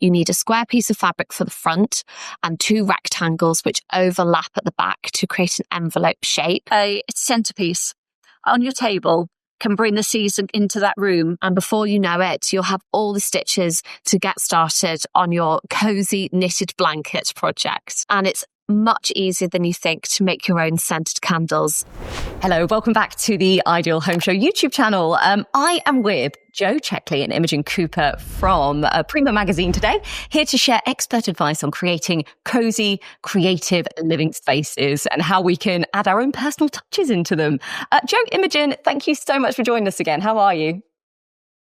You need a square piece of fabric for the front and 2 rectangles which overlap at the back to create an envelope shape. A centerpiece on your table can bring the season into that room. And before you know it, you'll have all the stitches to get started on your cozy knitted blanket project. And it's much easier than you think to make your own scented candles. Hello, welcome back to the Ideal Home Show YouTube channel. I am with Jo Checkley and Imogen Cooper from Prima Magazine today, here to share expert advice on creating cozy, creative living spaces and how we can add our own personal touches into them. Jo, Imogen, thank you so much for joining us again. How are you?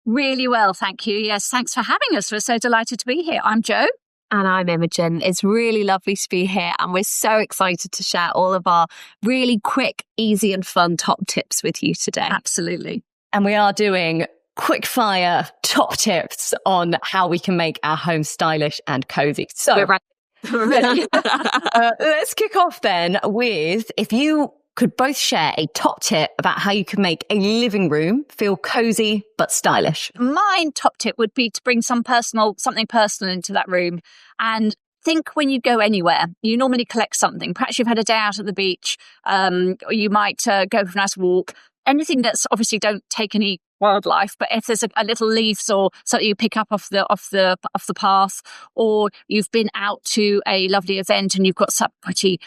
Really well, thank you. Yes, thanks for having us. We're so delighted to be here. I'm Jo. And I'm Imogen. It's really lovely to be here, and we're so excited to share all of our really quick, easy and fun top tips with you today. Absolutely. And we are doing quick-fire top tips on how we can make our home stylish and cozy. So We're ready. Let's kick off then with, if you could both share a top tip about how you can make a living room feel cozy but stylish. My top tip would be to bring something personal into that room. And think when you go anywhere, you normally collect something. Perhaps you've had a day out at the beach, or you might go for a nice walk. Anything that's obviously don't take any wildlife, but if there's a little leaves or something you pick up off the path, or you've been out to a lovely event and you've got some pretty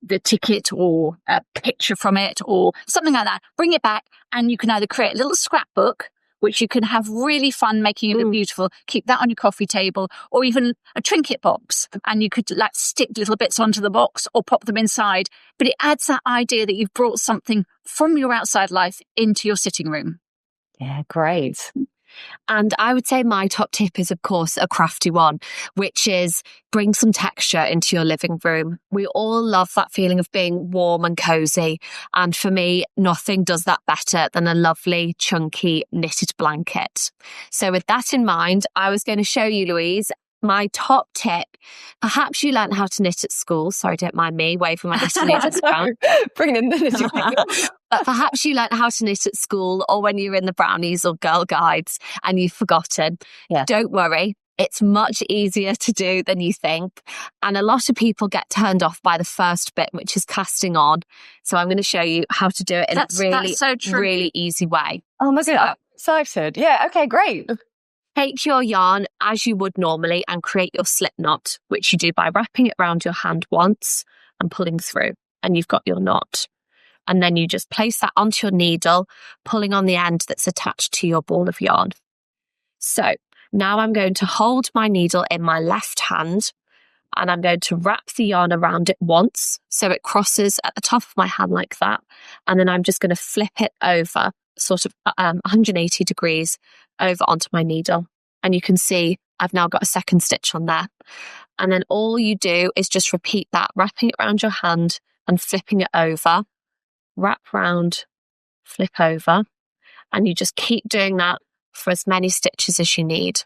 the ticket or a picture from it or something like that, bring it back, and you can either create a little scrapbook, which you can have really fun making it look beautiful, keep that on your coffee table, or even a trinket box, and you could like stick little bits onto the box or pop them inside. But it adds that idea that you've brought something from your outside life into your sitting room. Yeah, great. And I would say my top tip is, of course, a crafty one, which is bring some texture into your living room. We all love that feeling of being warm and cozy. And for me, nothing does that better than a lovely, chunky knitted blanket. So with that in mind, I was going to show you, Louise, my top tip. Perhaps you learned how to knit at school. Sorry, don't mind me waving my knitting needles around. Bring in the knitting. But perhaps you learned how to knit at school or when you were in the brownies or girl guides and you've forgotten. Yeah. Don't worry. It's much easier to do than you think. And a lot of people get turned off by the first bit, which is casting on. So I'm going to show you how to do it in a really easy way. Oh my God, I'm excited. Yeah, okay, great. Take your yarn as you would normally and create your slip knot, which you do by wrapping it around your hand once and pulling through, and you've got your knot. And then you just place that onto your needle, pulling on the end that's attached to your ball of yarn. So now I'm going to hold my needle in my left hand, and I'm going to wrap the yarn around it once so it crosses at the top of my hand like that. And then I'm just going to flip it over sort of 180 degrees over onto my needle. And you can see I've now got a second stitch on there. And then all you do is just repeat that, wrapping it around your hand and flipping it over, wrap round, flip over. And you just keep doing that for as many stitches as you need.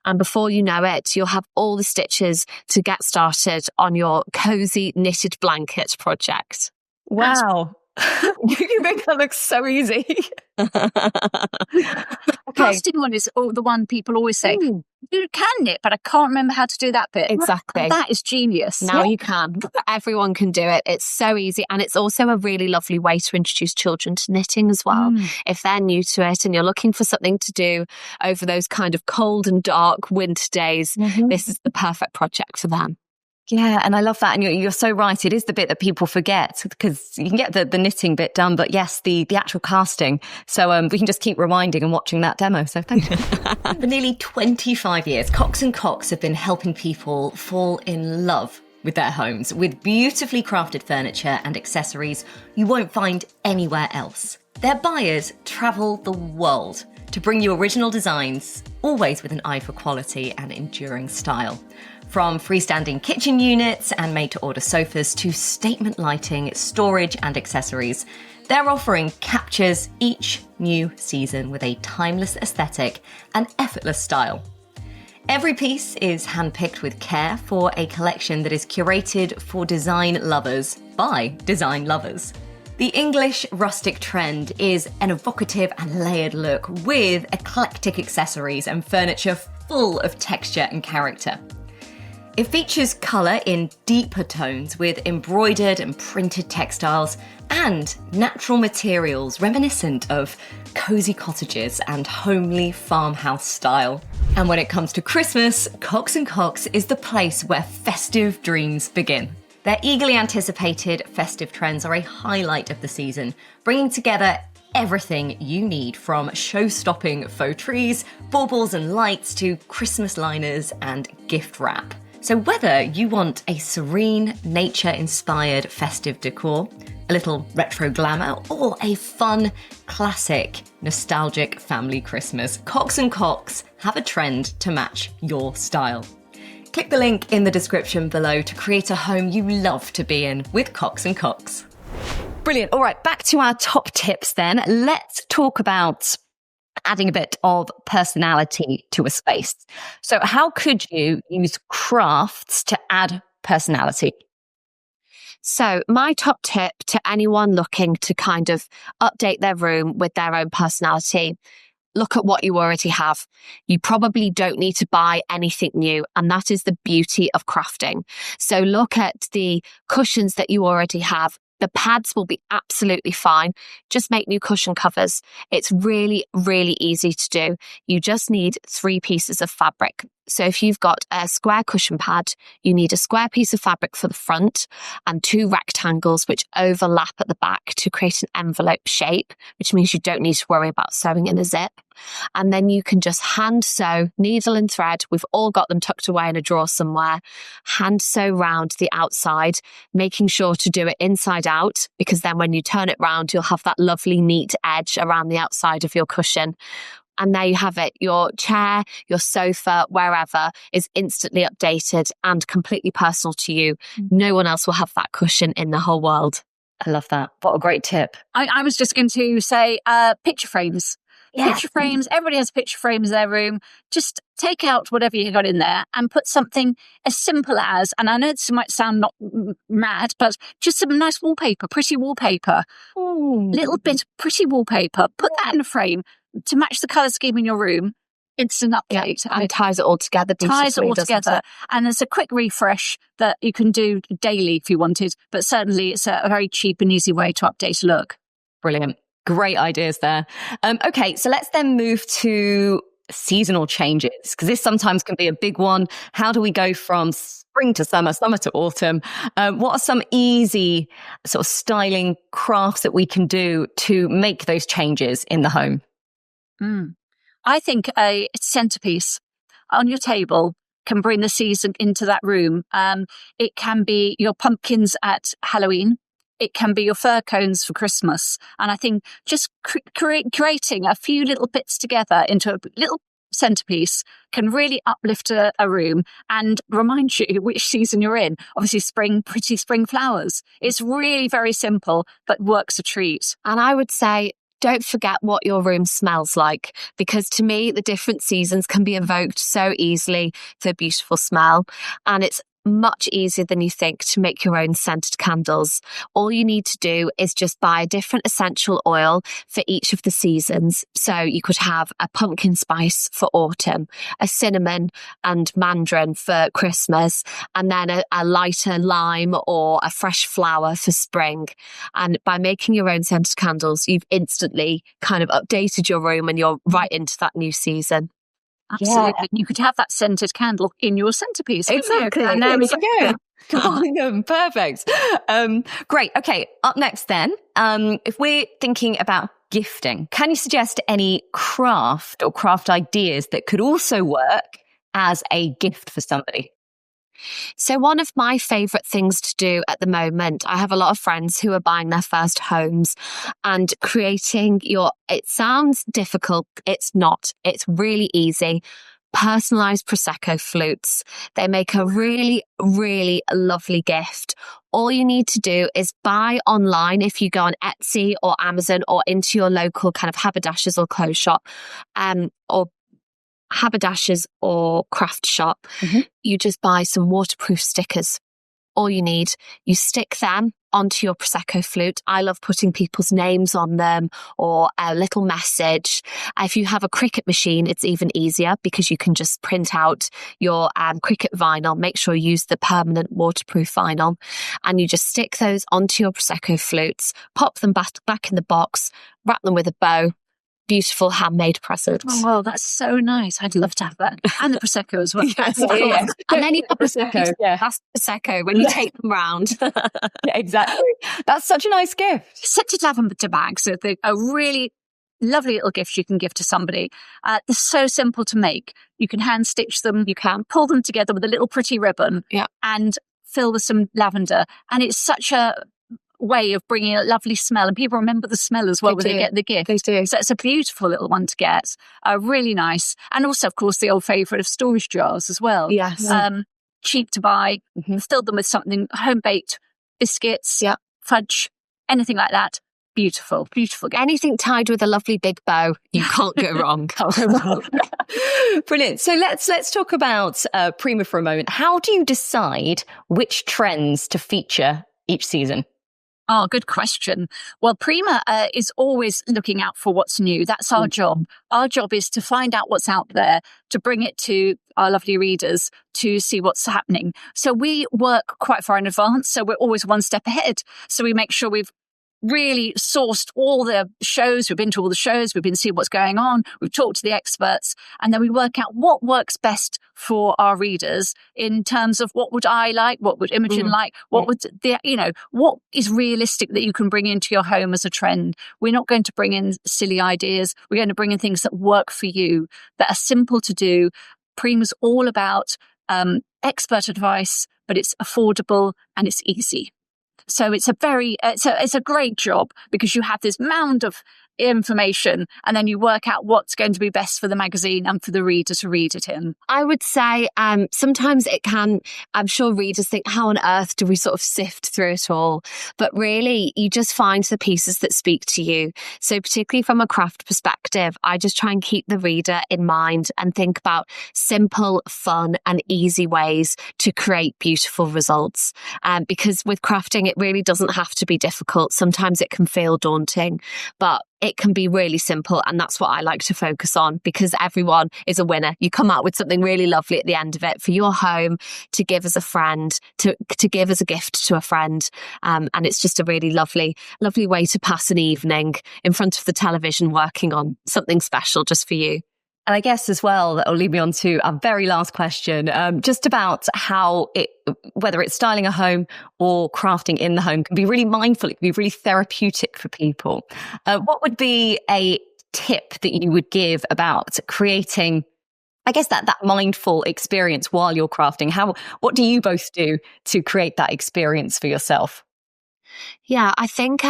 And before you know it, you'll have all the stitches to get started on your cozy knitted blanket project. Wow. You make that look so easy. Casting one is the one people always say, you can knit, but I can't remember how to do that bit. Exactly. And that is genius. Now you can. Everyone can do it. It's so easy. And it's also a really lovely way to introduce children to knitting as well. If they're new to it and you're looking for something to do over those kind of cold and dark winter days, this is the perfect project for them. Yeah, and I love that. And you're so right. It is the bit that people forget, because you can get the knitting bit done, but yes, the actual casting. So we can just keep rewinding and watching that demo. So thank you. For nearly 25 years, Cox Cox have been helping people fall in love with their homes with beautifully crafted furniture and accessories you won't find anywhere else. Their buyers travel the world to bring you original designs, always with an eye for quality and enduring style. From freestanding kitchen units and made-to-order sofas to statement lighting, storage and accessories, their offering captures each new season with a timeless aesthetic and effortless style. Every piece is handpicked with care for a collection that is curated for design lovers by design lovers. The English rustic trend is an evocative and layered look with eclectic accessories and furniture full of texture and character. It features colour in deeper tones with embroidered and printed textiles and natural materials reminiscent of cosy cottages and homely farmhouse style. And when it comes to Christmas, Cox Cox is the place where festive dreams begin. Their eagerly anticipated festive trends are a highlight of the season, bringing together everything you need from show-stopping faux trees, baubles and lights to Christmas liners and gift wrap. So whether you want a serene, nature-inspired festive decor, a little retro glamour, or a fun, classic, nostalgic family Christmas, Cox Cox have a trend to match your style. Click the link in the description below to create a home you love to be in with Cox Cox. Brilliant. All right, back to our top tips then. Let's talk about adding a bit of personality to a space. So how could you use crafts to add personality? So my top tip to anyone looking to kind of update their room with their own personality, look at what you already have. You probably don't need to buy anything new, and that is the beauty of crafting. So look at the cushions that you already have. The pads will be absolutely fine. Just make new cushion covers. It's really, really easy to do. You just need 3 pieces of fabric. So if you've got a square cushion pad, you need a square piece of fabric for the front and 2 rectangles which overlap at the back to create an envelope shape, which means you don't need to worry about sewing in a zip. And then you can just hand sew, needle and thread. We've all got them tucked away in a drawer somewhere. Hand sew round the outside, making sure to do it inside out, because then when you turn it round, you'll have that lovely neat edge around the outside of your cushion. And there you have it. Your chair, your sofa, wherever is instantly updated and completely personal to you. No one else will have that cushion in the whole world. I love that. What a great tip. I was just going to say picture frames. Yeah. Picture frames. Everybody has picture frames in their room. Just take out whatever you got in there and put something as simple as, and I know this might sound not mad, but just some nice wallpaper, pretty wallpaper. Little bit of pretty wallpaper. Put that in a frame to match the colour scheme in your room. Instant update. And ties it all together. Ties it all together. And there's a quick refresh that you can do daily if you wanted, but certainly it's a very cheap and easy way to update a look. Brilliant. Great ideas there. Okay, so let's then move to seasonal changes, because this sometimes can be a big one. How do we go from spring to summer, summer to autumn? What are some easy sort of styling crafts that we can do to make those changes in the home? I think a centerpiece on your table can bring the season into that room. It can be your pumpkins at Halloween. It can be your fir cones for Christmas. And I think just creating a few little bits together into a little centerpiece can really uplift a room and remind you which season you're in. Obviously, spring, pretty spring flowers. It's really very simple, but works a treat. And I would say, don't forget what your room smells like, because to me, the different seasons can be evoked so easily through a beautiful smell. And it's much easier than you think to make your own scented candles. All you need to do is just buy a different essential oil for each of the seasons. So you could have a pumpkin spice for autumn, a cinnamon and mandarin for Christmas, and then a lighter lime or a fresh flower for spring. And by making your own scented candles, you've instantly kind of updated your room and you're right into that new season. Absolutely. Yeah. You could have that scented candle in your centerpiece. Exactly. And there we go. Combining them. Perfect. Great. Okay. Up next then, if we're thinking about gifting, can you suggest any craft or craft ideas that could also work as a gift for somebody? So one of my favourite things to do at the moment, I have a lot of friends who are buying their first homes and creating it sounds difficult. It's not. It's really easy. Personalised Prosecco flutes. They make a really, really lovely gift. All you need to do is buy online if you go on Etsy or Amazon or into your local kind of haberdashers or clothes shop, or haberdashers or craft shop. You just buy some waterproof stickers all you need. You stick them onto your Prosecco flute. I love putting people's names on them or a little message. If you have a Cricut machine, it's even easier because you can just print out your Cricut vinyl. Make sure you use the permanent waterproof vinyl, and you just stick those onto your Prosecco flutes, pop them back in the box, wrap them with a bow. Beautiful handmade present. Oh, wow, that's so nice. I'd love to have that. And the Prosecco as well. Yes, and then you have Prosecco. Yeah. That's Prosecco when you take them round. Yeah, exactly. That's such a nice gift. Scented lavender bags are a really lovely little gift you can give to somebody. They're so simple to make. You can hand stitch them. You can pull them together with a little pretty ribbon and fill with some lavender. And it's such a way of bringing a lovely smell, and people remember the smell as well when they get the gift. They do. So it's a beautiful little one to get. Really nice. And also, of course, the old favourite of storage jars as well. Yes. Cheap to buy. Fill them with something home-baked biscuits, fudge, anything like that. Beautiful, beautiful. Anything tied with a lovely big bow, you can't go wrong. Brilliant. So let's talk about Prima for a moment. How do you decide which trends to feature each season? Oh, good question. Well, Prima is always looking out for what's new. That's our job. Our job is to find out what's out there, to bring it to our lovely readers to see what's happening. So we work quite far in advance. So we're always one step ahead. So we make sure we've really sourced all the shows. We've been to all the shows. We've been seeing what's going on. We've talked to the experts, and then we work out what works best for our readers in terms of what would I like, what would Imogen like, what would what is realistic that you can bring into your home as a trend. We're not going to bring in silly ideas. We're going to bring in things that work for you, that are simple to do. Prima's all about expert advice, but it's affordable and it's easy. So it's a great job because you have this mound of information, and then you work out what's going to be best for the magazine and for the reader to read it in. I would say sometimes it can, I'm sure readers think, how on earth do we sort of sift through it all? But really, you just find the pieces that speak to you. So particularly from a craft perspective, I just try and keep the reader in mind and think about simple, fun and easy ways to create beautiful results. Because with crafting, it really doesn't have to be difficult. Sometimes it can feel daunting, but it can be really simple, and that's what I like to focus on because everyone is a winner. You come out with something really lovely at the end of it for your home, to give as a friend, to give as a gift to a friend, and it's just a really lovely way to pass an evening in front of the television working on something special just for you. And I guess as well, that'll lead me on to our very last question, just about how whether it's styling a home or crafting in the home, can be really mindful. It can be really therapeutic for people. What would be a tip that you would give about creating, I guess, that mindful experience while you're crafting? What do you both do to create that experience for yourself? Yeah, I think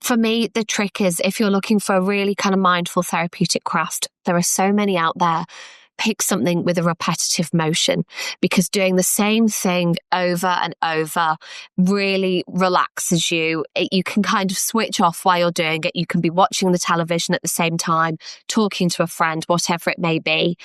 for me, the trick is if you're looking for a really kind of mindful therapeutic craft, there are so many out there. Pick something with a repetitive motion, because doing the same thing over and over really relaxes you. You can kind of switch off while you're doing it. You can be watching the television at the same time, talking to a friend, whatever it may be.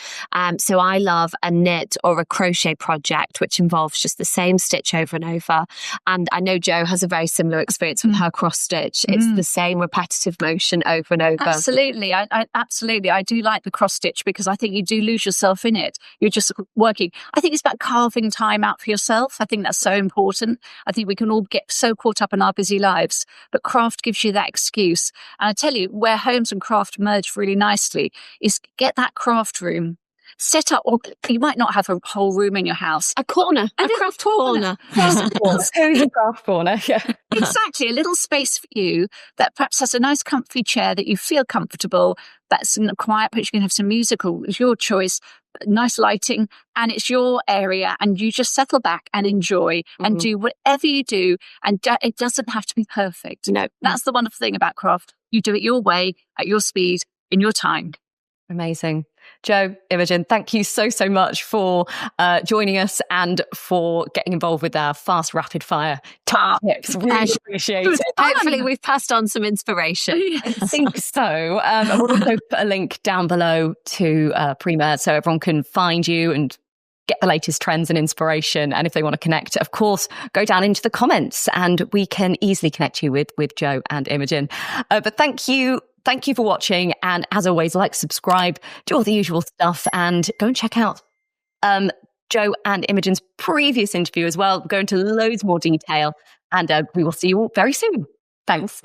So I love a knit or a crochet project, which involves just the same stitch over and over. And I know Jo has a very similar experience with her cross stitch. It's the same repetitive motion over and over. Absolutely. I do like the cross stitch because I think you do lose yourself in it. You're just working. I think it's about carving time out for yourself. I think that's so important. I think we can all get so caught up in our busy lives, but craft gives you that excuse. And I tell you, where homes and craft merge really nicely is get that craft room set up, or you might not have a whole room in your house. A corner, a craft corner. A craft corner, yeah. Exactly, a little space for you that perhaps has a nice comfy chair that you feel comfortable, that's in a quiet place, you can have some music, or it's your choice, nice lighting, and it's your area, and you just settle back and enjoy and do whatever you do, and it doesn't have to be perfect. No. That's the wonderful thing about craft. You do it your way, at your speed, in your time. Amazing. Jo, Imogen, thank you so much for joining us and for getting involved with our fast rapid fire tips. Really appreciate it. Hopefully we've passed on some inspiration. I think so. We'll also put a link down below to Prima so everyone can find you and get the latest trends and inspiration. And if they want to connect, of course, go down into the comments and we can easily connect you with Jo and Imogen. But thank you. Thank you for watching. And as always, like, subscribe, do all the usual stuff, and go and check out Jo and Imogen's previous interview as well. Go into loads more detail, and we will see you all very soon. Thanks.